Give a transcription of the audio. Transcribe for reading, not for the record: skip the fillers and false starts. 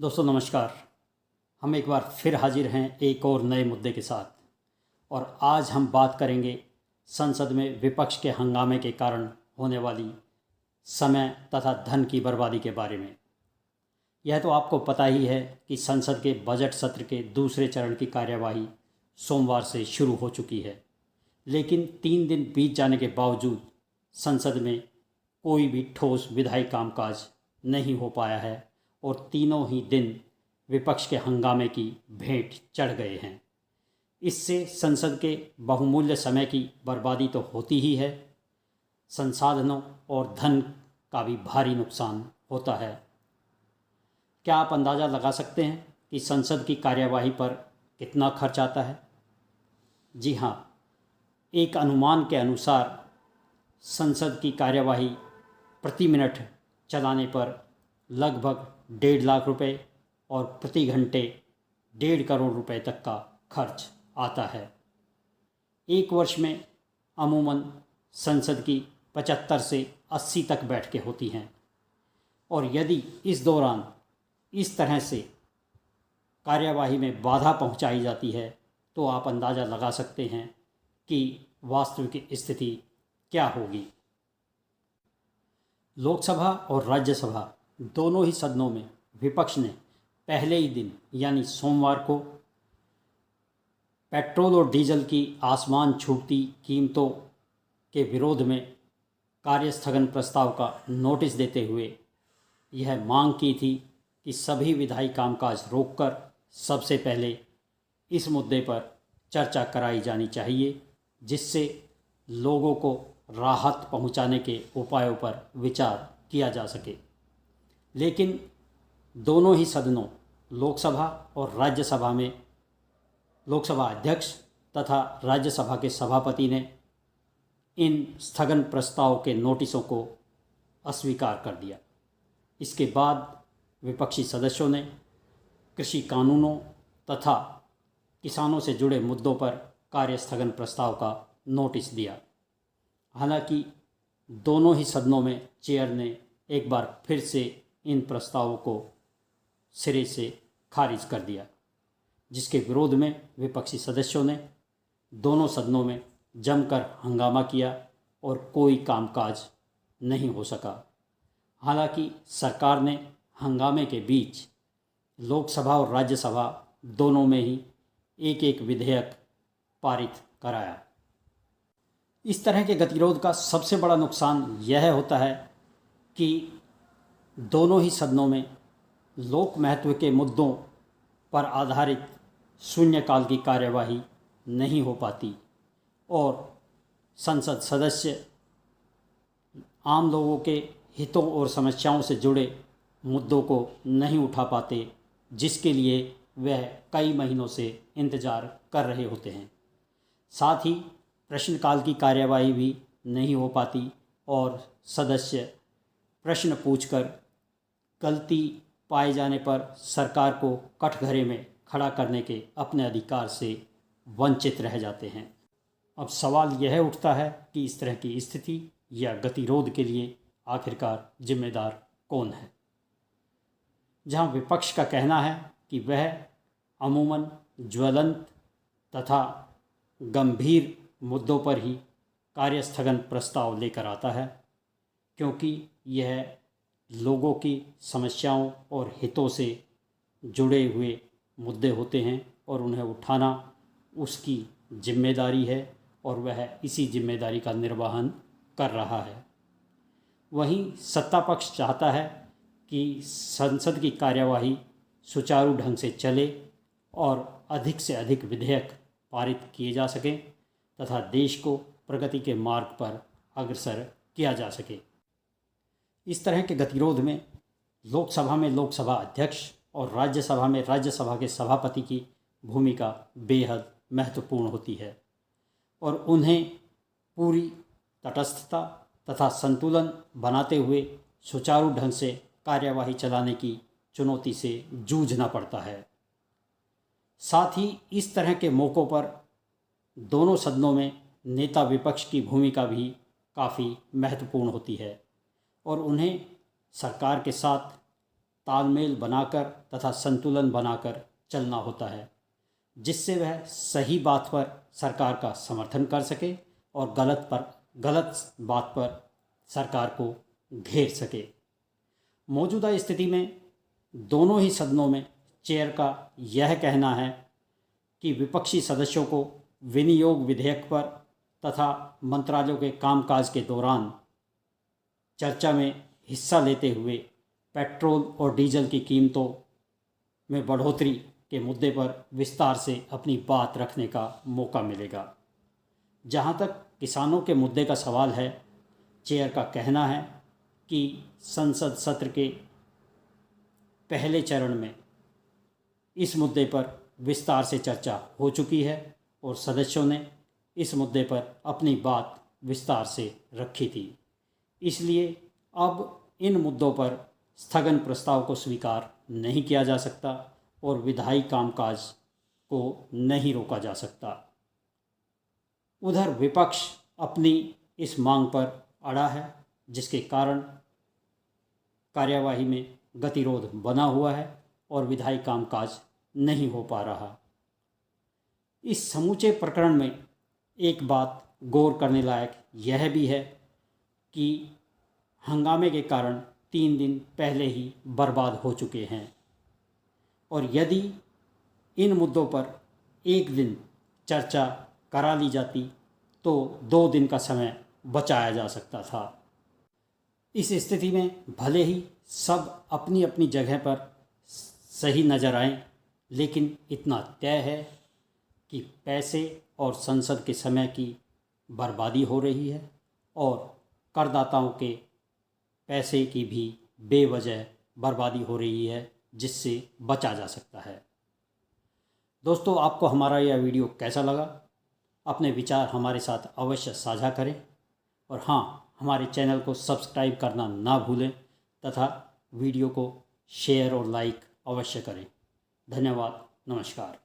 दोस्तों नमस्कार। हम एक बार फिर हाजिर हैं एक और नए मुद्दे के साथ। और आज हम बात करेंगे संसद में विपक्ष के हंगामे के कारण होने वाली समय तथा धन की बर्बादी के बारे में। यह तो आपको पता ही है कि संसद के बजट सत्र के दूसरे चरण की कार्यवाही सोमवार से शुरू हो चुकी है, लेकिन 3 दिन बीत जाने के बावजूद संसद में कोई भी ठोस विधायी कामकाज नहीं हो पाया है और तीनों ही दिन विपक्ष के हंगामे की भेंट चढ़ गए हैं। इससे संसद के बहुमूल्य समय की बर्बादी तो होती ही है, संसाधनों और धन का भी भारी नुकसान होता है। क्या आप अंदाज़ा लगा सकते हैं कि संसद की कार्यवाही पर कितना खर्च आता है? जी हाँ, एक अनुमान के अनुसार संसद की कार्यवाही प्रति मिनट चलाने पर लगभग 1.5 लाख रुपए और प्रति घंटे 1.5 करोड़ रुपए तक का खर्च आता है। एक वर्ष में अमूमन संसद की 75 से 80 तक बैठकें होती हैं और यदि इस दौरान इस तरह से कार्यवाही में बाधा पहुंचाई जाती है तो आप अंदाज़ा लगा सकते हैं कि वास्तविक स्थिति क्या होगी। लोकसभा और राज्यसभा दोनों ही सदनों में विपक्ष ने पहले ही दिन यानी सोमवार को पेट्रोल और डीजल की आसमान छूती कीमतों के विरोध में कार्यस्थगन प्रस्ताव का नोटिस देते हुए यह मांग की थी कि सभी विधायी कामकाज रोककर सबसे पहले इस मुद्दे पर चर्चा कराई जानी चाहिए, जिससे लोगों को राहत पहुंचाने के उपायों पर विचार किया जा सके। लेकिन दोनों ही सदनों लोकसभा और राज्यसभा में लोकसभा अध्यक्ष तथा राज्यसभा के सभापति ने इन स्थगन प्रस्ताव के नोटिसों को अस्वीकार कर दिया। इसके बाद विपक्षी सदस्यों ने कृषि कानूनों तथा किसानों से जुड़े मुद्दों पर कार्यस्थगन प्रस्ताव का नोटिस दिया। हालांकि दोनों ही सदनों में चेयर ने एक बार फिर से इन प्रस्तावों को सिरे से खारिज कर दिया, जिसके विरोध में विपक्षी सदस्यों ने दोनों सदनों में जमकर हंगामा किया और कोई कामकाज नहीं हो सका। हालांकि सरकार ने हंगामे के बीच लोकसभा और राज्यसभा दोनों में ही एक एक विधेयक पारित कराया। इस तरह के गतिरोध का सबसे बड़ा नुकसान यह होता है कि दोनों ही सदनों में लोक महत्व के मुद्दों पर आधारित शून्यकाल की कार्यवाही नहीं हो पाती और संसद सदस्य आम लोगों के हितों और समस्याओं से जुड़े मुद्दों को नहीं उठा पाते, जिसके लिए वह कई महीनों से इंतज़ार कर रहे होते हैं। साथ ही प्रश्नकाल की कार्यवाही भी नहीं हो पाती और सदस्य प्रश्न पूछकर गलती पाए जाने पर सरकार को कठघरे में खड़ा करने के अपने अधिकार से वंचित रह जाते हैं। अब सवाल यह उठता है कि इस तरह की स्थिति या गतिरोध के लिए आखिरकार जिम्मेदार कौन है? जहां विपक्ष का कहना है कि वह अमूमन ज्वलंत तथा गंभीर मुद्दों पर ही कार्यस्थगन प्रस्ताव लेकर आता है, क्योंकि यह लोगों की समस्याओं और हितों से जुड़े हुए मुद्दे होते हैं और उन्हें उठाना उसकी जिम्मेदारी है और वह इसी जिम्मेदारी का निर्वहन कर रहा है। वहीं सत्ता पक्ष चाहता है कि संसद की कार्यवाही सुचारू ढंग से चले और अधिक से अधिक विधेयक पारित किए जा सकें तथा देश को प्रगति के मार्ग पर अग्रसर किया जा सके। इस तरह के गतिरोध में लोकसभा में लोकसभा अध्यक्ष और राज्यसभा में राज्यसभा के सभापति की भूमिका बेहद महत्वपूर्ण होती है और उन्हें पूरी तटस्थता तथा संतुलन बनाते हुए सुचारू ढंग से कार्यवाही चलाने की चुनौती से जूझना पड़ता है। साथ ही इस तरह के मौक़ों पर दोनों सदनों में नेता विपक्ष की भूमिका भी काफ़ी महत्वपूर्ण होती है और उन्हें सरकार के साथ तालमेल बनाकर तथा संतुलन बनाकर चलना होता है, जिससे वह सही बात पर सरकार का समर्थन कर सके और गलत बात पर सरकार को घेर सके। मौजूदा स्थिति में दोनों ही सदनों में चेयर का यह कहना है कि विपक्षी सदस्यों को विनियोग विधेयक पर तथा मंत्रालयों के कामकाज के दौरान चर्चा में हिस्सा लेते हुए पेट्रोल और डीजल की कीमतों में बढ़ोतरी के मुद्दे पर विस्तार से अपनी बात रखने का मौका मिलेगा। जहां तक किसानों के मुद्दे का सवाल है, चेयर का कहना है कि संसद सत्र के पहले चरण में इस मुद्दे पर विस्तार से चर्चा हो चुकी है और सदस्यों ने इस मुद्दे पर अपनी बात विस्तार से रखी थी। इसलिए अब इन मुद्दों पर स्थगन प्रस्ताव को स्वीकार नहीं किया जा सकता और विधायी कामकाज को नहीं रोका जा सकता। उधर विपक्ष अपनी इस मांग पर अड़ा है, जिसके कारण कार्यवाही में गतिरोध बना हुआ है और विधायी कामकाज नहीं हो पा रहा। इस समूचे प्रकरण में एक बात गौर करने लायक यह भी है कि हंगामे के कारण 3 दिन पहले ही बर्बाद हो चुके हैं और यदि इन मुद्दों पर एक दिन चर्चा करा ली जाती तो 2 दिन का समय बचाया जा सकता था। इस स्थिति में भले ही सब अपनी अपनी जगह पर सही नज़र आएं, लेकिन इतना तय है कि पैसे और संसद के समय की बर्बादी हो रही है और करदाताओं के पैसे की भी बेवजह बर्बादी हो रही है, जिससे बचा जा सकता है। दोस्तों, आपको हमारा यह वीडियो कैसा लगा? अपने विचार हमारे साथ अवश्य साझा करें और हाँ, हमारे चैनल को सब्सक्राइब करना ना भूलें तथा वीडियो को शेयर और लाइक अवश्य करें। धन्यवाद। नमस्कार।